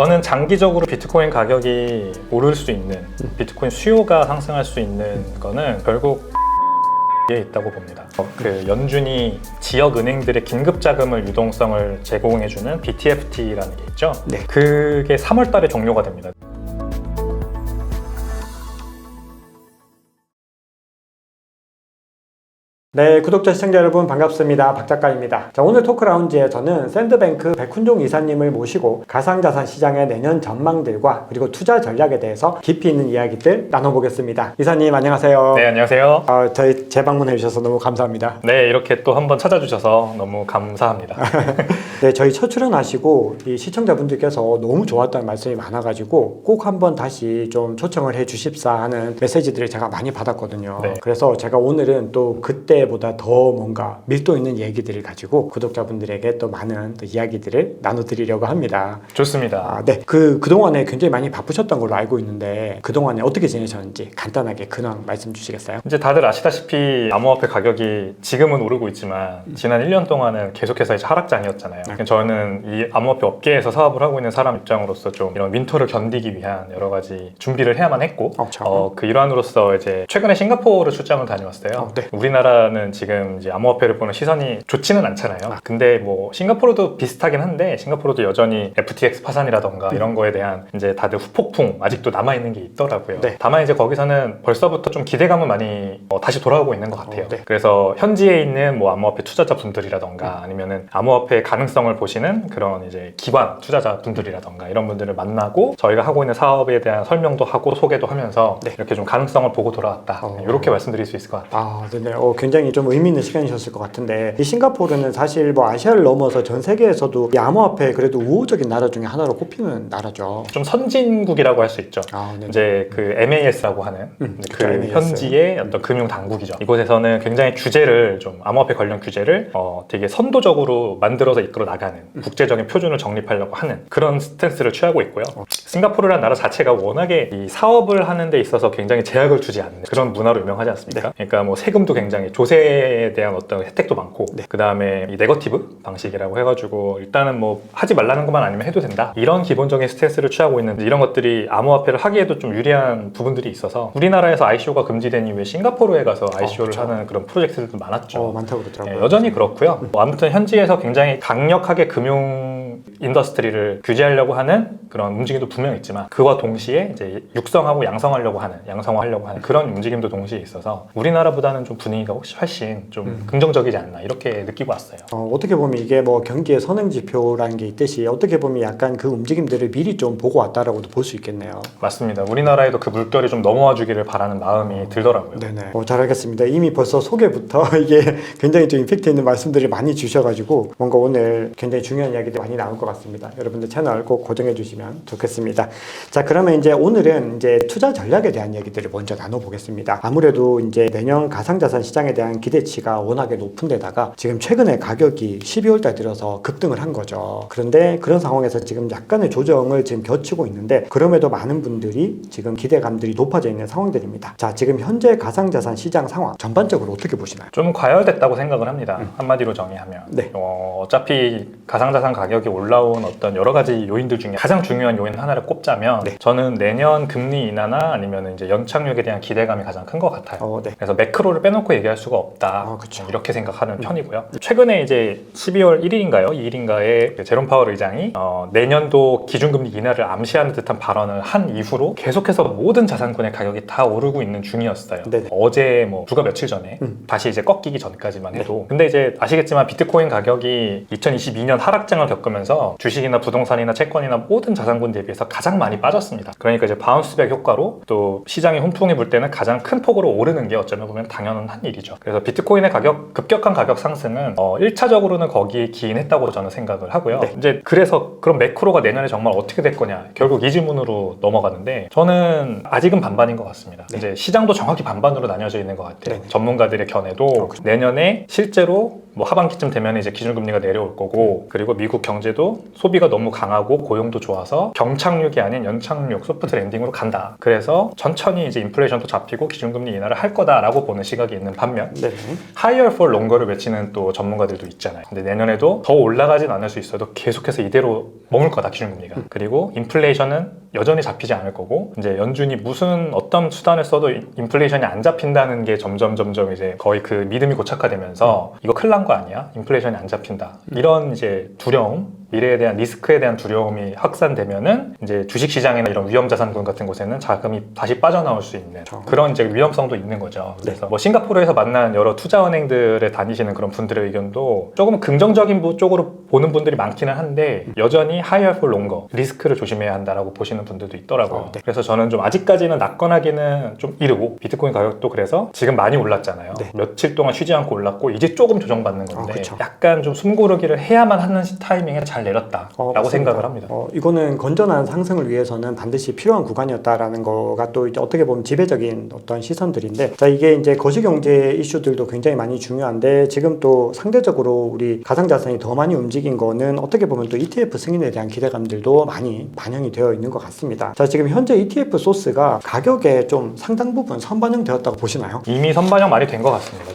저는 장기적으로 비트코인 가격이 오를 수 있는, 비트코인 수요가 상승할 수 있는 거는 결국 에 있다고 봅니다. 그 연준이 지역 은행들의 긴급 자금을 유동성을 제공해주는 BTFT라는 게 있죠. 네. 그게 3월 달에 종료가 됩니다. 네, 구독자 시청자 여러분 반갑습니다. 박 작가입니다. 자, 오늘 토크 라운지에서는 샌드뱅크 백훈종 이사님을 모시고 가상자산 시장의 내년 전망들과 그리고 투자 전략에 대해서 깊이 있는 이야기들 나눠보겠습니다. 이사님 안녕하세요. 네, 안녕하세요. 저희 재방문해 주셔서 너무 감사합니다. 네, 이렇게 또 한번 찾아주셔서 너무 감사합니다. 네, 저희 첫 출연하시고 이 시청자분들께서 너무 좋았다는 말씀이 많아가지고 꼭 한번 다시 좀 초청을 해 주십사 하는 메시지들을 제가 많이 받았거든요. 네. 그래서 제가 오늘은 또 그때보다 더 뭔가 밀도 있는 얘기들을 가지고 구독자분들에게 또 많은 또 이야기들을 나눠드리려고 합니다. 좋습니다. 네, 그동안에 굉장히 많이 바쁘셨던 걸로 알고 있는데 그동안에 어떻게 지내셨는지 간단하게 근황 말씀 주시겠어요? 이제 다들 아시다시피 암호화폐 가격이 지금은 오르고 있지만 지난 1년 동안은 계속해서 이제 하락장이었잖아요. 저는 이 암호화폐 업계에서 사업을 하고 있는 사람 입장으로서 좀 이런 윈터를 견디기 위한 여러 가지 준비를 해야만 했고 그 일환으로서 이제 최근에 싱가포르 출장을 다녀왔어요. 네. 우리나라는 지금 이제 암호화폐를 보는 시선이 좋지는 않잖아요. 근데 뭐 싱가포르도 비슷하긴 한데 싱가포르도 여전히 FTX 파산이라던가 이런 거에 대한 이제 다들 후폭풍 아직도 남아있는 게 있더라고요. 네. 다만 이제 거기서는 벌써부터 좀 기대감은 많이 다시 돌아오고 있는 것 같아요. 네. 그래서 현지에 있는 뭐 암호화폐 투자자분들이라던가 아니면은 암호화폐의 가능성을 보시는 그런 이제 기관 투자자분들이라던가 이런 분들을 만나고 저희가 하고 있는 사업에 대한 설명도 하고 소개도 하면서 네. 이렇게 좀 가능성을 보고 돌아왔다. 이렇게 말씀드릴 수 있을 것 같아요. 네네. 굉장히 좀 의미 있는 시간이셨을 것 같은데 이 싱가포르는 사실 뭐 아시아를 넘어서 전 세계에서도 이 암호화폐 그래도 우호적인 나라 중에 하나로 꼽히는 나라죠. 좀 선진국이라고 할 수 있죠. 네네. 이제 그 MAS라고 하는 그 MAS. 현지의 어떤 금융 당국이죠. 이곳에서는 굉장히 규제를 좀 암호화폐 관련 규제를 되게 선도적으로 만들어서 이끌어 나가는 국제적인 표준을 정립하려고 하는 그런 스탠스를 취하고 있고요. 싱가포르라는 나라 자체가 워낙에 이 사업을 하는 데 있어서 굉장히 제약을 주지 않는 그런 문화로 유명하지 않습니까? 네. 그러니까 뭐 세금도 굉장히 조세에 대한 어떤 혜택도 많고 네. 그 다음에 이 네거티브 방식이라고 해가지고 일단은 뭐 하지 말라는 것만 아니면 해도 된다 이런 기본적인 스탠스를 취하고 있는데 이런 것들이 암호화폐를 하기에도 좀 유리한 부분들이 있어서 우리나라에서 ICO가 금지된 이후에 싱가포르에 가서 ICO를 그렇죠. 하는 그런 프로젝트들도 많았죠. 많다고 그러더라고요. 네, 여전히 그렇고요. 뭐 아무튼 현지에서 굉장히 강력하게 금융 인더스트리를 규제하려고 하는 그런 움직임도 분명 있지만 그와 동시에 이제 육성하고 양성화하려고 하는 그런 움직임도 동시에 있어서 우리나라보다는 좀 분위기가 훨씬 좀 긍정적이지 않나 이렇게 느끼고 왔어요. 어떻게 보면 이게 뭐 경기의 선행지표라는 게 있듯이 어떻게 보면 약간 그 움직임들을 미리 좀 보고 왔다라고도 볼 수 있겠네요. 맞습니다. 우리나라에도 그 물결이 좀 넘어와 주기를 바라는 마음이 들더라고요. 네네. 잘 알겠습니다. 이미 벌써 소개부터 이게 굉장히 좀 임팩트 있는 말씀들을 많이 주셔가지고 뭔가 오늘 굉장히 중요한 이야기들이 많이 나올 것 같습니다. 여러분들 채널 꼭 고정해 주시면 좋겠습니다. 자, 그러면 이제 오늘은 이제 투자 전략에 대한 얘기들을 먼저 나눠보겠습니다. 아무래도 이제 내년 가상자산 시장에 대한 기대치가 워낙에 높은 데다가 지금 최근에 가격이 12월 달 들어서 급등을 한 거죠. 그런데 그런 상황에서 지금 약간의 조정을 지금 겨치고 있는데 그럼에도 많은 분들이 지금 기대감들이 높아져 있는 상황들입니다. 자, 지금 현재 가상자산 시장 상황 전반적으로 어떻게 보시나요? 좀 과열됐다고 생각을 합니다. 한마디로 정의하면. 네. 어차피 가상자산 가격이 올라온 어떤 여러 가지 요인들 중에 가장 중요한 요인 하나를 꼽자면 네. 저는 내년 금리 인하나 아니면 이제 연착륙에 대한 기대감이 가장 큰 것 같아요. 네. 그래서 매크로를 빼놓고 얘기할 수가 없다. 그쵸. 이렇게 생각하는 편이고요. 최근에 이제 12월 1일인가요? 2일인가에 제롬 파월 의장이 내년도 기준금리 인하를 암시하는 듯한 발언을 한 이후로 계속해서 모든 자산군의 가격이 다 오르고 있는 중이었어요. 네네. 어제 뭐 불과 며칠 전에 다시 이제 꺾이기 전까지만 해도 근데 이제 아시겠지만 비트코인 가격이 2022년 하락장을 겪으면서 주식이나 부동산이나 채권이나 모든 자산군 대비해서 가장 많이 빠졌습니다. 그러니까 이제 바운스백 효과로 또 시장이 훈풍이 불 때는 가장 큰 폭으로 오르는 게 어쩌면 보면 당연한 일이죠. 그래서 비트코인의 급격한 가격 상승은 1차적으로는 거기에 기인했다고 저는 생각을 하고요. 네. 이제 그래서 그럼 매크로가 내년에 정말 어떻게 될 거냐 결국 이 질문으로 넘어가는데 저는 아직은 반반인 것 같습니다. 이제 시장도 정확히 반반으로 나뉘어져 있는 것 같아요. 전문가들의 견해도 내년에 실제로 뭐 하반기쯤 되면 이제 기준금리가 내려올 거고, 그리고 미국 경제도 소비가 너무 강하고 고용도 좋아서 경착륙이 아닌 연착륙, 소프트 랜딩으로 간다. 그래서 천천히 이제 인플레이션도 잡히고 기준금리 인하를 할 거다라고 보는 시각이 있는 반면, 네. higher for longer를 외치는 또 전문가들도 있잖아요. 근데 내년에도 더 올라가진 않을 수 있어도 계속해서 이대로 머물 거다, 기준금리가. 그리고 인플레이션은 여전히 잡히지 않을 거고, 이제 연준이 무슨 어떤 수단을 써도 인플레이션이 안 잡힌다는 게 점점 이제 거의 그 믿음이 고착화되면서 이거 큰일 난 거 아니야? 인플레이션이 안 잡힌다. 이런 이제 두려움, 미래에 대한 리스크에 대한 두려움이 확산되면은 이제 주식시장이나 이런 위험자산군 같은 곳에는 자금이 다시 빠져나올 수 있는 그런 이제 위험성도 있는 거죠. 그래서 뭐 싱가포르에서 만난 여러 투자은행들에 다니시는 그런 분들의 의견도 조금 긍정적인 쪽으로 보는 분들이 많기는 한데, 여전히 higher for longer, 리스크를 조심해야 한다라고 보시는 분들도 있더라고요. 네. 그래서 저는 좀 아직까지는 낙관하기는 좀 이르고, 비트코인 가격도 그래서 지금 많이 올랐잖아요. 네. 며칠 동안 쉬지 않고 올랐고 이제 조금 조정받는 건데, 그쵸. 약간 좀 숨고르기를 해야만 하는 타이밍에 잘 내렸다라고 맞습니다. 생각을 합니다. 이거는 건전한 상승을 위해서는 반드시 필요한 구간이었다라는 거가 또 이제 어떻게 보면 지배적인 어떤 시선들인데, 자, 이게 이제 거시경제 이슈들도 굉장히 많이 중요한데, 지금 또 상대적으로 우리 가상자산이 더 많이 움직인 거는 어떻게 보면 또 ETF 승인에 대한 기대감들도 많이 반영이 되어 있는 것 같습니다. 자, 지금 현재 ETF 소스가 가격에 좀 상당 부분 선반영되었다고 보시나요? 이미 선반영 많이 된 것 같습니다.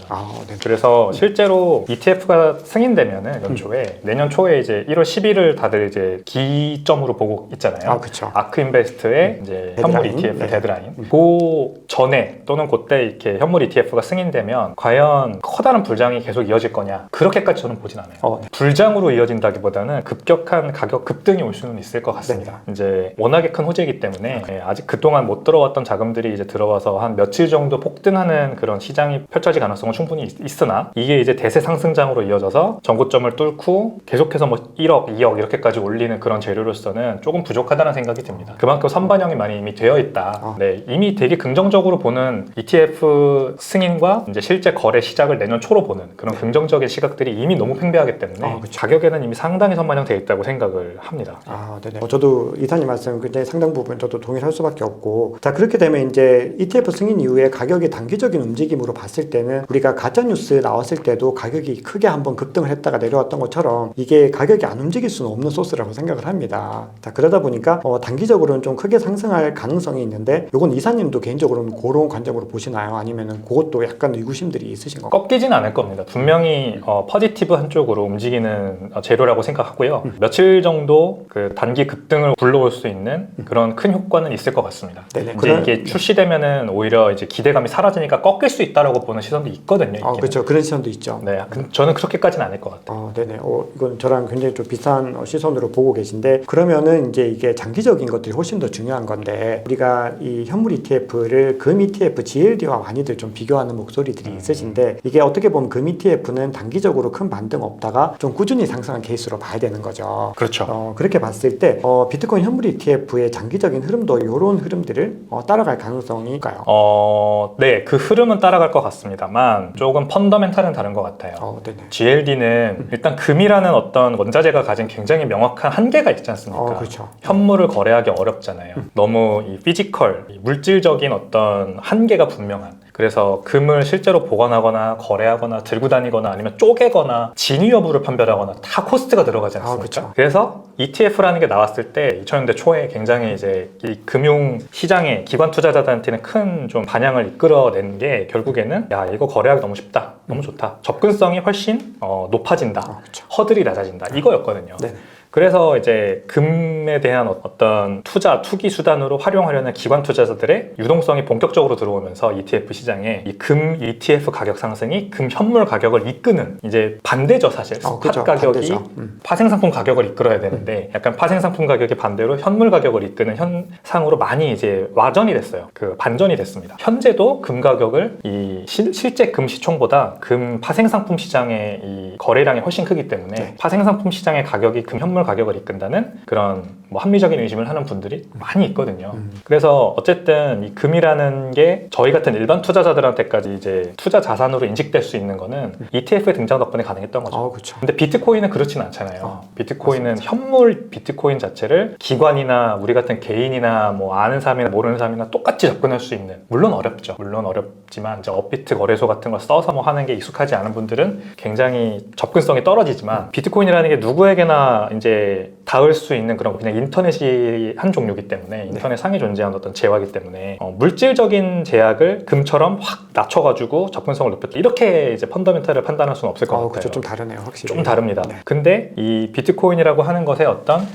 네. 그래서 실제로 ETF가 승인되면은 연초에 내년 초에 이제 1월 10일을 다들 이제 기점으로 보고 있잖아요. 그렇죠. 아크 인베스트의 이제 데드라인. 현물 ETF 네. 데드라인. 그 전에 또는 그때 이렇게 현물 ETF가 승인되면 과연 커다란 불장이 계속 이어질 거냐? 그렇게까지 저는 보진 않아요. 네. 불장으로 이어진다기보다는 급격한 가격 급등이 올 수는 있을 것 같습니다. 이제 워낙에 큰 호재이기 때문에 아직 그동안 못 들어왔던 자금들이 이제 들어와서 한 며칠 정도 폭등하는 그런 시장이 펼쳐질 가능성은 충분히 있으나, 이게 이제 대세 상승장으로 이어져서 전고점을 뚫고 계속해서 뭐 1억, 2억 이렇게까지 올리는 그런 재료로서는 조금 부족하다는 생각이 듭니다. 그만큼 선반영이 많이 이미 되어 있다. 네, 이미 되게 긍정적으로 보는 ETF 승인과 이제 실제 거래 시작을 내년 초로 보는 그런 긍정적인 시각들이 이미 너무 팽배하기 때문에 가격에는 이미 상당히 선반영되어 있다고 생각을 합니다. 네네. 저도 이사님 말씀 굉장히 상당 부분 저도 동의할 수밖에 없고, 자, 그렇게 되면 이제 ETF 승인 이후에 가격이 단기적인 움직임으로 봤을 때는 우리가 가짜뉴스 나왔을 때도 가격이 크게 한번 급등을 했다가 내려왔던 것처럼 이게 가격이 안 움직일 수는 없는 소스라고 생각을 합니다. 자, 그러다 보니까 단기적으로는 좀 크게 상승할 가능성이 있는데, 이건 이사님도 개인적으로는 그런 관점으로 보시나요? 아니면은 그것도 약간 의구심들이 있으신 건가요? 꺾이진 않을 겁니다. 분명히 퍼지티브 한쪽으로 움직이는 재료라고 생각하고요. 며칠 정도 그 단기 급등을 불러올 수 있는 그런 큰 효과는 있을 것 같습니다. 네네. 이제 이게 출시되면은 오히려 이제 기대감이 사라지니까 꺾일 수 있다라고 보는 시선도 있거든요. 그렇죠. 그런 시선도 있죠. 네, 저는 그렇게까지는 아닐 것 같아요. 네네. 이건 저랑 굉장히 좀 비슷한 시선으로 보고 계신데, 그러면은 이제 이게 장기적인 것들이 훨씬 더 중요한 건데, 우리가 이 현물 ETF를 금 ETF GLD와 많이들 좀 비교하는 목소리들이 있으신데, 이게 어떻게 보면 금 ETF는 단기적으로 큰 반등 없다가 좀 꾸준히 상승한 케이스로 봐야 되는 거죠. 그렇죠. 그렇게 봤을 때 비트코인 현물 ETF의 장기적인 흐름도 이런 흐름들을 따라갈 가능성이 있을까요? 네, 그 흐름은 따라갈 것 같습니다만 조금 펀더멘탈은 다른 것 같아요. 네네. GLD는 일단 금이라는 어떤 원자재가 가진 굉장히 명확한 한계가 있지 않습니까? 그렇죠. 현물을 거래하기 어렵잖아요. 너무 이 피지컬, 이 물질적인 어떤 한계가 분명한. 그래서 금을 실제로 보관하거나 거래하거나 들고 다니거나 아니면 쪼개거나 진위 여부를 판별하거나 다 코스트가 들어가지 않습니까? 그렇죠. 그래서 ETF라는 게 나왔을 때 2000년대 초에 굉장히 이제 이 금융 시장의 기관 투자자들한테는 큰 좀 반향을 이끌어낸 게, 결국에는 야, 이거 거래하기 너무 쉽다, 너무 좋다, 접근성이 훨씬 높아진다, 그렇죠. 허들이 낮아진다, 이거였거든요. 네. 그래서 이제 금에 대한 어떤 투기 수단으로 활용하려는 기관 투자자들의 유동성이 본격적으로 들어오면서 ETF 시장에 이 금 ETF 가격 상승이 금 현물 가격을 이끄는, 이제 반대죠, 사실. 스팟 그렇죠. 가격이 반대죠. 파생상품 가격을 이끌어야 되는데 약간 파생상품 가격이 반대로 현물 가격을 이끄는 현상으로 많이 이제 와전이 됐어요. 그 반전이 됐습니다. 현재도 금 가격을 이 실제 금 시총보다 금 파생상품 시장의 이 거래량이 훨씬 크기 때문에 파생상품 시장의 가격이 금 현물 가격을 이끈다는 그런 뭐 합리적인 의심을 하는 분들이 많이 있거든요. 그래서 어쨌든 이 금이라는 게 저희 같은 일반 투자자들한테까지 이제 투자 자산으로 인식될 수 있는 거는 ETF의 등장 덕분에 가능했던 거죠. 그렇죠. 근데 비트코인은 그렇진 않잖아요. 비트코인은 현물 비트코인 자체를 기관이나 우리 같은 개인이나 뭐 아는 사람이나 모르는 사람이나 똑같이 접근할 수 있는, 물론 어렵죠. 물론 어렵지만 이제 업비트 거래소 같은 걸 써서 뭐 하는 게 익숙하지 않은 분들은 굉장히 접근성이 떨어지지만 비트코인이라는 게 누구에게나 이제 닿을 수 있는 그런 그냥 인터넷이 한 종류이기 때문에 인터넷 상에 존재하는 어떤 재화이기 때문에 물질적인 제약을 금처럼 확 낮춰가지고 접근성을 높였다, 이렇게 이제 펀더멘탈을 판단할 수는 없을 것 같아요. 그렇죠. 좀 다르네요, 확실히. 좀 다릅니다. 네. 근데 이 비트코인이라고 하는 것에 어떤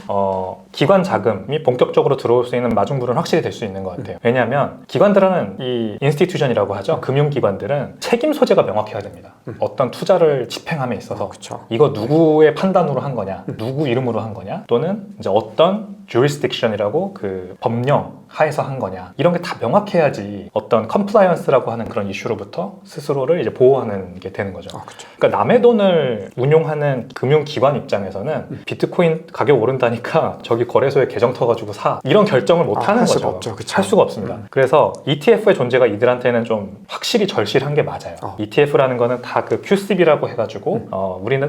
기관 자금이 본격적으로 들어올 수 있는 마중물은 확실히 될 수 있는 것 같아요. 왜냐하면 기관들은 이 인스티튜션이라고 하죠. 금융기관들은 책임 소재가 명확해야 됩니다. 어떤 투자를 집행함에 있어서 그렇죠. 이거 누구의 판단으로 한 거냐, 누구 이름으로 한 거냐, 또는 이제 어떤 jurisdiction이라고 그 법령 하에서 한 거냐, 이런 게 다 명확해야지 어떤 compliance라고 하는 그런 이슈로부터 스스로를 이제 보호하는 게 되는 거죠. 그렇죠. 그러니까 남의 돈을 운용하는 금융기관 입장에서는 비트코인 가격 오른다니까 저기 거래소에 계정 터가지고 사, 이런 결정을 못 하는 할 거죠. 수가 없죠. 그쵸. 할 수가 없습니다. 그래서 ETF의 존재가 이들한테는 좀 확실히 절실한 게 맞아요. ETF라는 거는 다 그 QCB라고 해가지고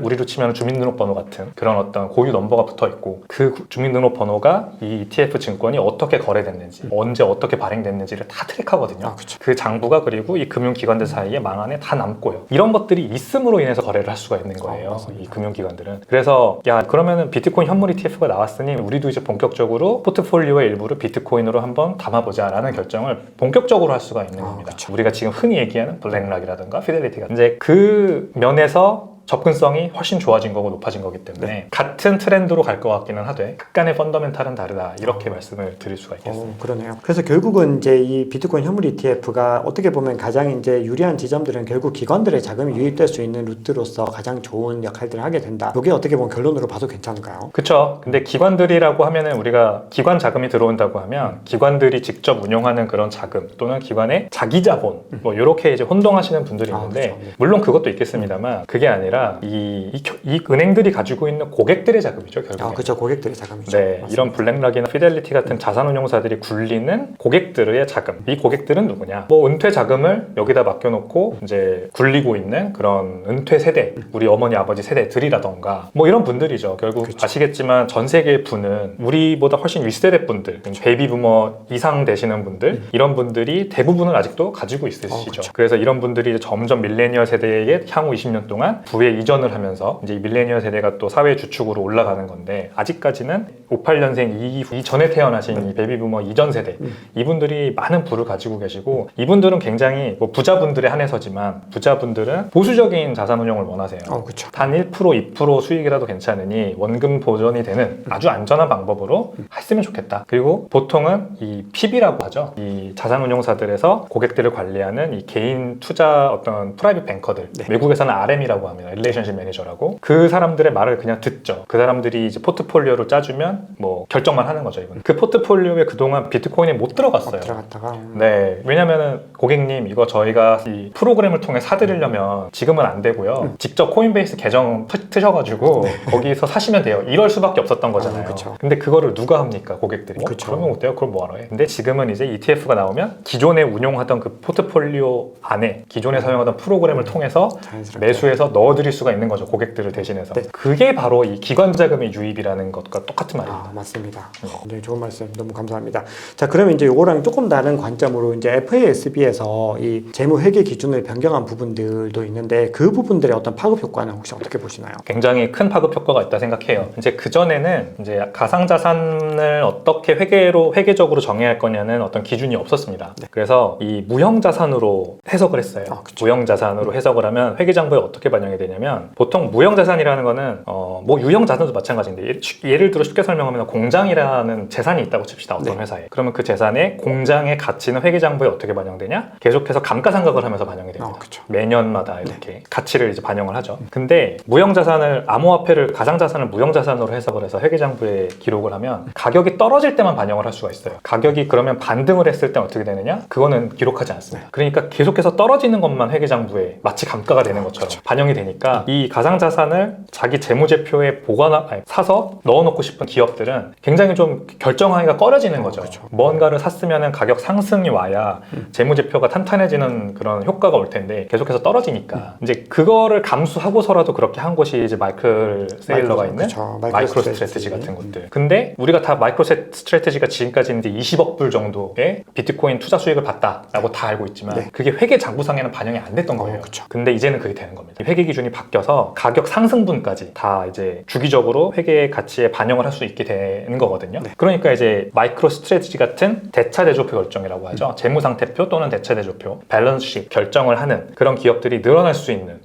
우리로 치면 주민등록번호 같은 그런 어떤 고유 넘버가 붙어 있고, 그 주민등록번호가 이 ETF 증권이 어떻게 거래됐는지, 언제 어떻게 발행됐는지를 다 트랙하거든요. 그쵸. 그 장부가 그리고 이 금융기관들 사이에 망안에 다 남고요. 이런 것들이 있음으로 인해서 거래를 할 수가 있는 거예요. 이 금융기관들은. 그래서 야, 그러면은 비트코인 현물 ETF가 나왔으니 우리도 이제 본격적으로 포트폴리오의 일부를 비트코인으로 한번 담아보자라는 결정을 본격적으로 할 수가 있는 겁니다. 그쵸. 우리가 지금 흔히 얘기하는 블랙락이라든가 피델리티가 이제 그 면에서 접근성이 훨씬 좋아진 거고 높아진 거기 때문에 같은 트렌드로 갈 것 같기는 하되 약간의 펀더멘탈은 다르다, 이렇게 말씀을 드릴 수가 있겠습니다. 그러네요. 그래서 결국은 이제 이 비트코인 현물 ETF가 어떻게 보면 가장 이제 유리한 지점들은 결국 기관들의 자금이 유입될 수 있는 루트로서 가장 좋은 역할들을 하게 된다. 이게 어떻게 보면 결론으로 봐도 괜찮을까요? 그렇죠. 근데 기관들이라고 하면은 우리가 기관 자금이 들어온다고 하면 기관들이 직접 운용하는 그런 자금 또는 기관의 자기 자본 뭐 이렇게 이제 혼동하시는 분들이 있는데 그렇죠. 물론 그것도 있겠습니다만 그게 아니라 이 은행들이 가지고 있는 고객들의 자금이죠, 결국에. 그렇죠. 고객들의 자금이죠. 네, 맞습니다. 이런 블랙락이나 피델리티 같은 자산운용사들이 굴리는 고객들의 자금. 이 고객들은 누구냐? 뭐 은퇴 자금을 여기다 맡겨놓고 이제 굴리고 있는 그런 은퇴 세대, 우리 어머니 아버지 세대들이라던가 뭐 이런 분들이죠. 결국 그쵸. 아시겠지만 전 세계의 부는 우리보다 훨씬 윗세대 분들, 베이비부머 이상 되시는 분들, 이런 분들이 대부분을 아직도 가지고 있으시죠. 그쵸. 그래서 이런 분들이 이제 점점 밀레니얼 세대의 향후 20년 동안 부에 이전을 하면서 이제 이 밀레니얼 세대가 또 사회 주축으로 올라가는 건데, 아직까지는 58년생 이전에 태어나신 이 베이비부머 이전 세대, 이분들이 많은 부를 가지고 계시고, 이분들은 굉장히 뭐 부자분들에 한해서지만 부자분들은 보수적인 자산 운용을 원하세요. 그렇죠. 단 1%, 2% 수익이라도 괜찮으니 원금 보존이 되는 아주 안전한 방법으로 했으면 좋겠다. 그리고 보통은 이 PB라고 하죠. 이 자산운용사들에서 고객들을 관리하는 이 개인 투자 어떤 프라이빗 뱅커들, 외국에서는 RM이라고 합니다. 릴레이션십 매니저라고. 그 사람들의 말을 그냥 듣죠. 그 사람들이 이제 포트폴리오를 짜주면 뭐 결정만 하는 거죠, 이건. 그 포트폴리오에 그동안 비트코인이 못 들어갔어요. 들어갔다가 네, 왜냐면은 고객님 이거 저희가 이 프로그램을 통해 사드리려면 지금은 안 되고요. 직접 코인베이스 계정 트셔가지고 거기서 사시면 돼요. 이럴 수밖에 없었던 거잖아요. 그쵸. 근데 그거를 누가 합니까, 고객들이? 그쵸. 그러면 어때요? 그걸 뭐하러 해? 근데 지금은 이제 ETF가 나오면 기존에 운용하던 그 포트폴리오 안에 기존에 사용하던 프로그램을 통해서 자연스럽게 매수해서 넣어드릴 수가 있는 거죠, 고객들을 대신해서. 네. 그게 바로 이 기관 자금의 유입이라는 것과 똑같은 말입니다. 맞습니다. 네, 좋은 말씀 너무 감사합니다. 자, 그러면 이제 요거랑 조금 다른 관점으로 이제 FASB에서 이 재무 회계 기준을 변경한 부분들도 있는데 그 부분들의 어떤 파급 효과는 혹시 어떻게 보시나요? 굉장히 큰 파급 효과가 있다 생각해요. 이제 그 전에는 이제 가상자산을 어떻게 회계적으로 정해야 할 거냐는 어떤 기준이 없었습니다. 그래서 이 무형자산으로 해석을 했어요. 그쵸. 무형자산으로 해석을 하면 회계장부에 어떻게 반영이 되냐면, 보통 무형자산이라는 거는 뭐 유형자산도 마찬가지인데 예를 들어 쉽게 설명드리면 설명하면 공장이라는 재산이 있다고 칩시다. 어떤 네. 회사에. 그러면 그 재산의 공장의 가치는 회계장부에 어떻게 반영되냐? 계속해서 감가상각을 하면서 반영이 됩니다. 그쵸. 매년마다 이렇게 가치를 이제 반영을 하죠. 근데 무형자산을 암호화폐를 가상자산을 무형자산으로 해석을 해서 회계장부에 기록을 하면 가격이 떨어질 때만 반영을 할 수가 있어요. 가격이 그러면 반등을 했을 때 어떻게 되느냐? 그거는 기록하지 않습니다. 그러니까 계속해서 떨어지는 것만 회계장부에 마치 감가가 되는 것처럼 반영이 되니까 이 가상자산을 자기 재무제표에 사서 넣어놓고 싶은 기업들은 굉장히 좀 결정하기가 꺼려지는 거죠. 그렇죠. 뭔가를 샀으면 가격 상승이 와야 재무제표가 탄탄해지는 그런 효과가 올 텐데 계속해서 떨어지니까 이제 그거를 감수하고서라도 그렇게 한 곳이 이제 마이클 세일러가 있는 마이크로 스트래티지 같은 곳들. 근데 우리가 다 마이크로 스트래티지가 지금까지 이제 20억 불 정도의 비트코인 투자 수익을 봤다라고 다 알고 있지만 그게 회계 장부상에는 반영이 안 됐던 거예요. 근데 이제는 그게 되는 겁니다. 회계 기준이 바뀌어서 가격 상승분까지 다 이제 주기적으로 회계 가치에 반영을 할 수 있게 되는 거거든요. 그러니까 이제 마이크로 스트래티지 같은 대차대조표 결정이라고 하죠. 재무상태표 또는 대차대조표, 밸런스식 결정을 하는 그런 기업들이 늘어날 수 있는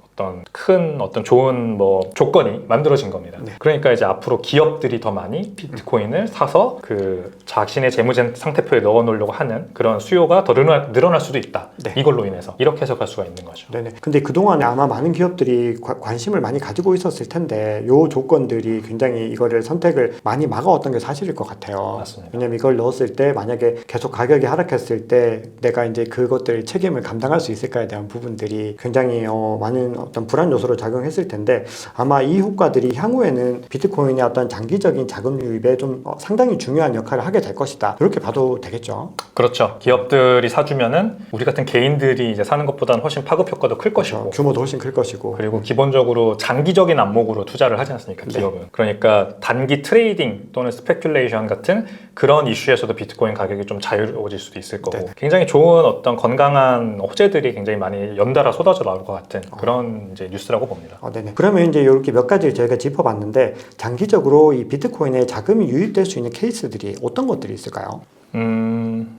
어떤 좋은 조건이 만들어진 겁니다. 그러니까 이제 앞으로 기업들이 더 많이 비트코인을 사서 그 자신의 재무 상태표에 넣어 놓으려고 하는 그런 수요가 더 늘어날 수도 있다. 이걸로 인해서 이렇게 해석할 수가 있는 거죠. 네네. 근데 그동안에 아마 많은 기업들이 관심을 많이 가지고 있었을 텐데 요 조건들이 굉장히 이거를 선택을 많이 막아왔던 게 사실일 것 같아요. 맞습니다. 왜냐면 이걸 넣었을 때 만약에 계속 가격이 하락했을 때 내가 이제 그것들 책임을 감당할 수 있을까에 대한 부분들이 굉장히 많은 어떤 불안 요소로 작용했을 텐데 아마 이 효과들이 향후에는 비트코인의 어떤 장기적인 자금 유입에 좀 상당히 중요한 역할을 하게 될 것이다. 이렇게 봐도 되겠죠. 그렇죠. 기업들이 사주면은 우리 같은 개인들이 이제 사는 것보다는 훨씬 파급 효과도 클 것이고 규모도 훨씬 클 것이고 그리고 기본적으로 장기적인 안목으로 투자를 하지 않습니까? 기업은. 그러니까 단기 트레이딩 또는 스페큘레이션 같은 그런 이슈에서도 비트코인 가격이 좀 자유로워질 수도 있을 거고 굉장히 좋은 어떤 건강한 호재들이 굉장히 많이 연달아 쏟아져 나올 것 같은 그런 이제 뉴스라고 봅니다. 네네. 그러면 이제 이렇게 몇 가지를 저희가 짚어봤는데 장기적으로 이 비트코인에 자금이 유입될 수 있는 케이스들이 어떤 것들이 있을까요?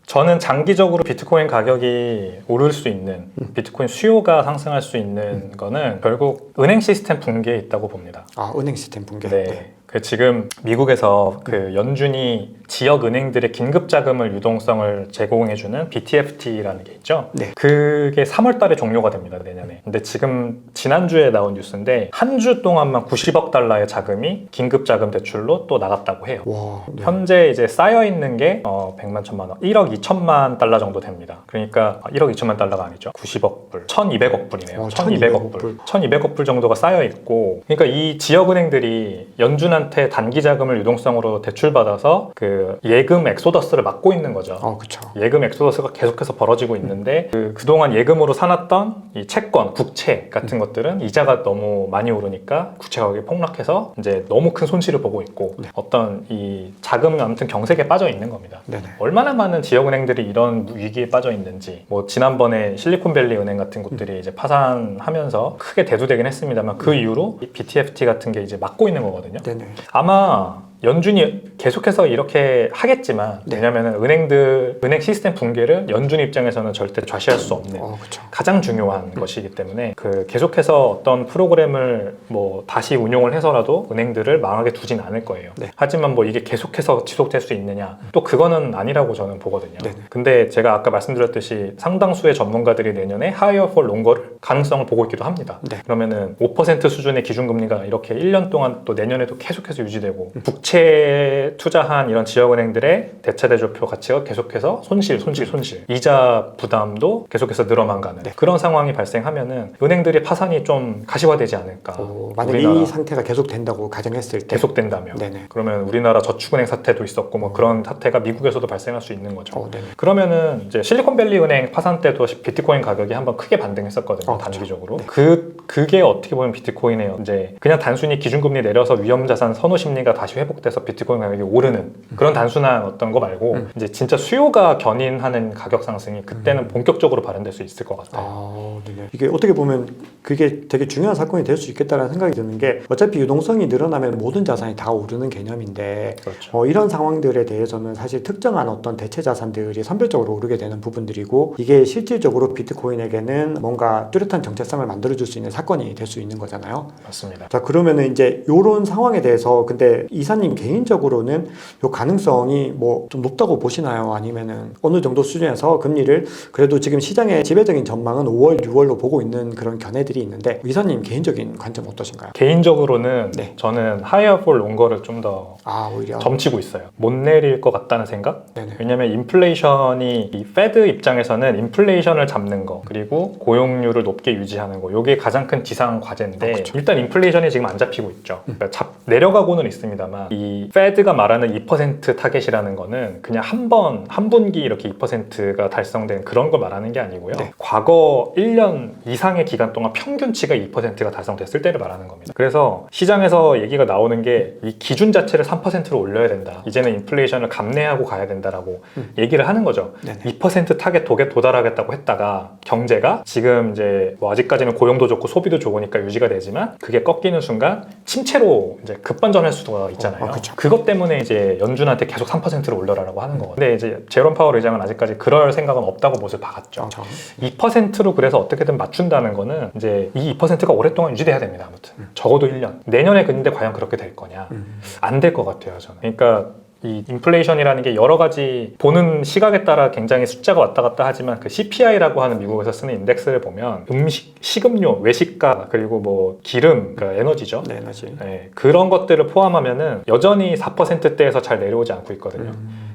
저는 장기적으로 비트코인 가격이 오를 수 있는 비트코인 수요가 상승할 수 있는 거는 결국 은행 시스템 붕괴에 있다고 봅니다. 은행 시스템 붕괴. 네. 지금 미국에서 그 연준이 지역 은행들의 긴급 자금을 유동성을 제공해주는 BTFT라는 게 있죠. 그게 3월 달에 종료가 됩니다, 내년에. 근데 지금 지난주에 나온 뉴스인데 한 주 동안만 90억 달러의 자금이 긴급 자금 대출로 또 나갔다고 해요. 현재 이제 쌓여 있는 게 100만 1000만 원, 1억 2천만 달러 정도 됩니다. 그러니까 1억 2천만 달러가 아니죠. 90억 불, 1200억 불이네요. 1200억 불. 1200억 불 정도가 쌓여 있고, 그러니까 이 지역 은행들이 연준한테 단기 자금을 유동성으로 대출받아서 그 예금 엑소더스를 막고 있는 거죠. 그렇죠. 예금 엑소더스가 계속해서 벌어지고 있는데 그동안 예금으로 사놨던 이 채권, 국채 같은 것들은 이자가 너무 많이 오르니까 국채 가격이 폭락해서 이제 너무 큰 손실을 보고 있고 어떤 이 자금은 아무튼 경색에 빠져 있는 겁니다. 얼마나 많은 지역은행들이 이런 위기에 빠져 있는지 지난번에 실리콘밸리 은행 같은 곳들이 이제 파산하면서 크게 대두되긴 했습니다만 그 이후로 이 BTFT 같은 게 이제 막고 있는 거거든요. 아마 연준이 계속해서 이렇게 하겠지만 왜냐하면 은행 시스템 붕괴를 연준 입장에서는 절대 좌시할 수 없는 가장 중요한 것이기 때문에 계속해서 어떤 프로그램을 다시 운용을 해서라도 은행들을 망하게 두진 않을 거예요. 하지만 이게 계속해서 지속될 수 있느냐 또 그거는 아니라고 저는 보거든요. 근데 제가 아까 말씀드렸듯이 상당수의 전문가들이 내년에 higher for longer를 가능성을 보고 있기도 합니다. 그러면은 5% 수준의 기준금리가 이렇게 1년 동안 또 내년에도 계속해서 유지되고 국채에 투자한 이런 지역은행들의 대차대조표 가치가 계속해서 손실 이자 부담도 계속해서 늘어만 가는 그런 상황이 발생하면은 은행들의 파산이 좀 가시화되지 않을까. 만약에 이 상태가 계속된다고 가정했을 때 계속된다면 그러면 우리나라 저축은행 사태도 있었고 그런 사태가 미국에서도 발생할 수 있는 거죠. 그러면은 이제 실리콘밸리 은행 파산 때도 비트코인 가격이 한번 크게 반등했었거든요. 단기적으로. 그게 어떻게 보면 비트코인의 이제 그냥 단순히 기준금리 내려서 위험자산 선호 심리가 다시 회복돼서 비트코인 가격이 오르는 그런 단순한 어떤 거 말고 이제 진짜 수요가 견인하는 가격 상승이 그때는 본격적으로 발현될 수 있을 것 같아요. 이게 어떻게 보면 그게 되게 중요한 사건이 될 수 있겠다는 생각이 드는 게 어차피 유동성이 늘어나면 모든 자산이 다 오르는 개념인데 이런 상황들에 대해서는 사실 특정한 어떤 대체 자산들이 선별적으로 오르게 되는 부분들이고 이게 실질적으로 비트코인에게는 뭔가 뚜렷한 정체성을 만들어줄 수 있는 사건이 될 수 있는 거잖아요. 맞습니다. 자, 그러면은 이제 이런 상황에 대해서 근데 이사님 이사님 개인적으로는 요 가능성이 뭐 좀 높다고 보시나요? 아니면은 어느 정도 수준에서 금리를 그래도 지금 시장의 지배적인 전망은 5월, 6월로 보고 있는 그런 견해들이 있는데 이사님 개인적인 관점 어떠신가요? 개인적으로는 네. 저는 하이어 폴 롱거를 좀 더 오히려 점치고 있어요. 못 내릴 것 같다는 생각? 네네. 왜냐면 인플레이션이 이 페드 입장에서는 인플레이션을 잡는 거 그리고 고용률을 높게 유지하는 거 이게 가장 큰 지상 과제인데 그렇죠. 일단 인플레이션이 지금 안 잡히고 있죠. 그러니까 내려가고는 있습니다만 이 페드가 말하는 2% 타겟이라는 거는 그냥 한 분기 이렇게 2%가 달성된 그런 걸 말하는 게 아니고요. 네. 과거 1년 이상의 기간 동안 평균치가 2%가 달성됐을 때를 말하는 겁니다. 그래서 시장에서 얘기가 나오는 게 이 기준 자체를 3%로 올려야 된다. 이제는 인플레이션을 감내하고 가야 된다라고 얘기를 하는 거죠. 네네. 2% 타겟 도달하겠다고 했다가 경제가 지금 이제 뭐 아직까지는 고용도 좋고 소비도 좋으니까 유지가 되지만 그게 꺾이는 순간 침체로 이제 급반전할 수가 있잖아요. 그렇죠. 그것 때문에 이제 연준한테 계속 3%를 올려라라고 하는 거거든요. 근데 이제 제롬 파월 의장은 아직까지 그럴 생각은 없다고 못을 박았죠. 그렇죠. 2%로 그래서 어떻게든 맞춘다는 거는 이제 이 2%가 오랫동안 유지돼야 됩니다. 아무튼 적어도 1년. 내년에 근데 과연 그렇게 될 거냐? 안 될 것 같아요, 저는. 그러니까 이 인플레이션이라는 게 여러 가지 보는 시각에 따라 굉장히 숫자가 왔다 갔다 하지만 그 CPI라고 하는 미국에서 쓰는 인덱스를 보면 음식, 식음료, 외식가 그리고 뭐 기름, 그러니까 에너지죠. 네, 에너지. 네, 그런 것들을 포함하면은 여전히 4%대에서 잘 내려오지 않고 있거든요.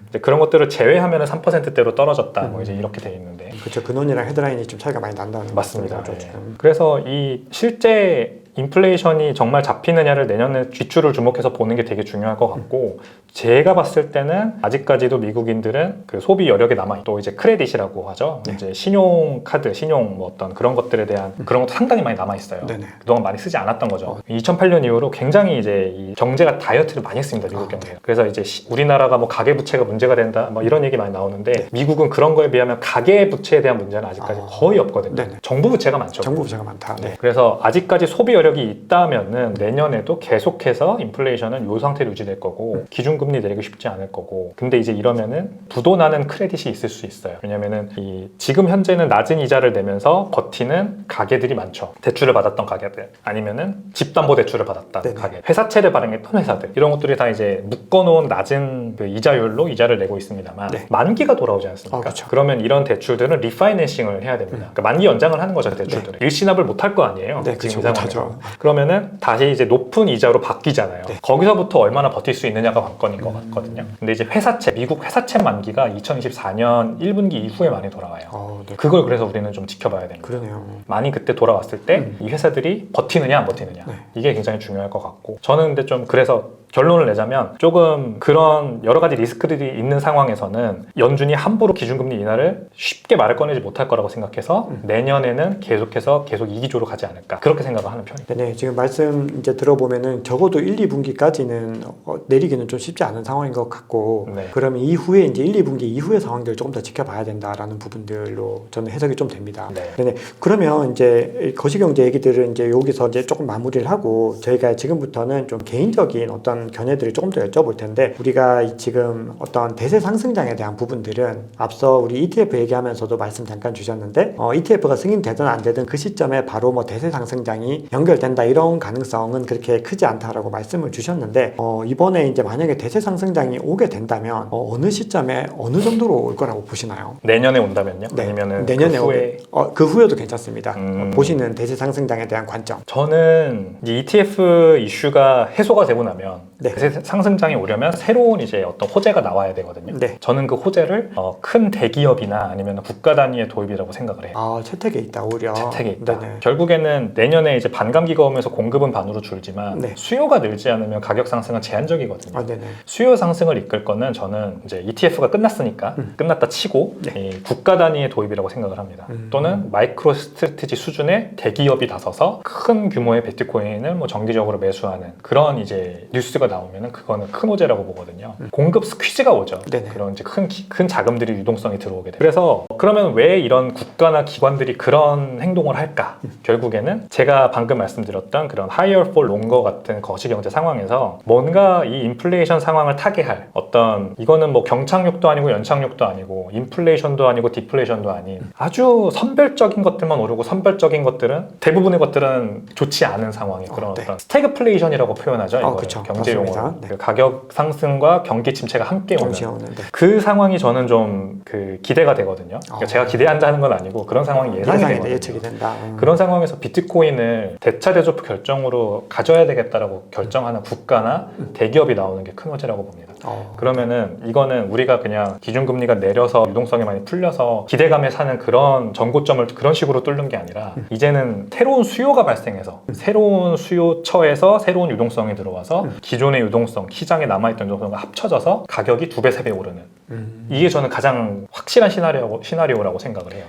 이제 그런 것들을 제외하면은 3%대로 떨어졌다. 뭐 이제 이렇게 돼 있는데. 그렇죠. 근원이랑 헤드라인이 좀 차이가 많이 난다는 맞습니다. 거죠, 예. 지금. 그래서 이 실제 인플레이션이 정말 잡히느냐를 내년에 뒷줄을 주목해서 보는 게 되게 중요할 것 같고 제가 봤을 때는 아직까지도 미국인들은 그 소비 여력이 남아있고 또 이제 크레딧이라고 하죠. 네. 이제 신용카드, 신용 뭐 어떤 그런 것들에 대한 그런 것도 상당히 많이 남아있어요. 네네. 그동안 많이 쓰지 않았던 거죠. 2008년 이후로 굉장히 이제 이 경제가 다이어트를 많이 했습니다. 미국 경제가. 그래서 이제 우리나라가 뭐 가계부채가 문제가 된다 뭐 이런 얘기 많이 나오는데 네. 미국은 그런 거에 비하면 가계부채에 대한 문제는 아직까지 거의 없거든요. 네네. 정부 부채가 많죠. 정부 부채가 많다. 네. 그래서 아직까지 소비 여력이 있다면은 내년에도 계속해서 인플레이션은 이 상태로 유지될 거고 기준금리 내리고 싶지 않을 거고 근데 이제 이러면은 부도나는 크레딧이 있을 수 있어요. 왜냐면은 이 지금 현재는 낮은 이자를 내면서 버티는 가게들이 많죠. 대출을 받았던 가게들 아니면은 집담보대출을 받았던 네네. 가게, 회사채를 발행했던 회사들 이런 것들이 다 이제 묶어놓은 낮은 그 이자율로 이자를 내고 있습니다만 네. 만기가 돌아오지 않습니까? 그렇죠. 그러면 이런 대출들은 리파이낸싱을 해야 됩니다. 그러니까 만기 연장을 하는 거죠 대출들을. 일시납을 못 할 거 아니에요. 네, 지금 그렇죠. 이 상황에서. 못하죠. 그러면은 다시 이제 높은 이자로 바뀌잖아요. 네. 거기서부터 얼마나 버틸 수 있느냐가 관건인 것 같거든요. 근데 이제 회사채, 미국 회사채 만기가 2024년 1분기 이후에 많이 돌아와요. 네. 그걸 그래서 우리는 좀 지켜봐야 됩니다. 그러네요. 많이 그때 돌아왔을 때 이 회사들이 버티느냐 안 버티느냐 네. 이게 굉장히 중요할 것 같고 저는 근데 좀 그래서 결론을 내자면 조금 그런 여러 가지 리스크들이 있는 상황에서는 연준이 함부로 기준금리 인하를 쉽게 말을 꺼내지 못할 거라고 생각해서 내년에는 계속해서 계속 이기조로 가지 않을까 그렇게 생각을 하는 편입니다. 네, 지금 말씀 이제 들어보면은 적어도 1, 2분기까지는 내리기는 좀 쉽지 않은 상황인 것 같고 네. 그러면 이후에 이제 1, 2분기 이후의 상황들을 조금 더 지켜봐야 된다라는 부분들로 저는 해석이 좀 됩니다. 네. 그러면 이제 거시경제 얘기들은 이제 여기서 이제 조금 마무리를 하고 저희가 지금부터는 좀 개인적인 어떤 견해들을 조금 더 여쭤볼 텐데 우리가 지금 어떤 대세 상승장에 대한 부분들은 앞서 우리 ETF 얘기하면서도 말씀 잠깐 주셨는데 ETF가 승인되든 안 되든 그 시점에 바로 뭐 대세 상승장이 연결된다 이런 가능성은 그렇게 크지 않다라고 말씀을 주셨는데 이번에 이제 만약에 대세 상승장이 오게 된다면 어느 시점에 어느 정도로 올 거라고 보시나요? 내년에 온다면요? 네, 아니면은 내년에 그 후에 그 후에도 괜찮습니다. 보시는 대세 상승장에 대한 관점. 저는 이제 ETF 이슈가 해소가 되고 나면 네. 그 상승장이 오려면 새로운 이제 어떤 호재가 나와야 되거든요. 네. 저는 그 호재를 큰 대기업이나 아니면 국가 단위의 도입이라고 생각을 해요. 채택에 있다 오히려. 채택에 있다. 네네. 결국에는 내년에 이제 반감기가 오면서 공급은 반으로 줄지만 네. 수요가 늘지 않으면 가격 상승은 제한적이거든요. 네네. 수요 상승을 이끌 거는 저는 이제 ETF가 끝났으니까 끝났다 치고 네. 이 국가 단위의 도입이라고 생각을 합니다. 또는 마이크로 스트래티지 수준의 대기업이 나서서 큰 규모의 비트코인을 뭐 정기적으로 매수하는 그런 이제 뉴스가 나오면은 그거는 큰 호재라고 보거든요. 공급 스퀴즈가 오죠. 네네. 그런 이제 큰 자금들이 유동성이 들어오게 돼요. 그래서 그러면 왜 이런 국가나 기관들이 그런 행동을 할까? 결국에는 제가 방금 말씀드렸던 그런 higher for longer 같은 거시경제 상황에서 뭔가 이 인플레이션 상황을 타개할 어떤 이거는 뭐 경착륙도 아니고 연착륙도 아니고 인플레이션도 아니고 디플레이션도 아닌 아주 선별적인 것들만 오르고 선별적인 것들은 대부분의 것들은 좋지 않은 상황이 그런 네. 어떤 스태그플레이션이라고 표현하죠. 이거를 그쵸. 경제 맞습니다. 경우는 네. 그 가격 상승과 경기 침체가 함께 오는 동시에 오는. 네. 그 상황이 저는 좀 그 기대가 되거든요. 그러니까 제가 기대한다는 건 아니고 그런 상황이 예상이 되거든요. 예측이 된다. 그런 상황에서 비트코인을 대차대조 결정으로 가져야 되겠다라고 결정하는 국가나 대기업이 나오는 게 큰 호재라고 봅니다. 그러면은 이거는 우리가 그냥 기준금리가 내려서 유동성이 많이 풀려서 기대감에 사는 그런 전고점을 그런 식으로 뚫는 게 아니라 이제는 새로운 수요가 발생해서 새로운 수요처에서 새로운 유동성이 들어와서 기존의 유동성, 시장에 남아있던 유동성과 합쳐져서 가격이 2배, 3배 오르는 이게 저는 가장 확실한 시나리오라고 생각을 해요.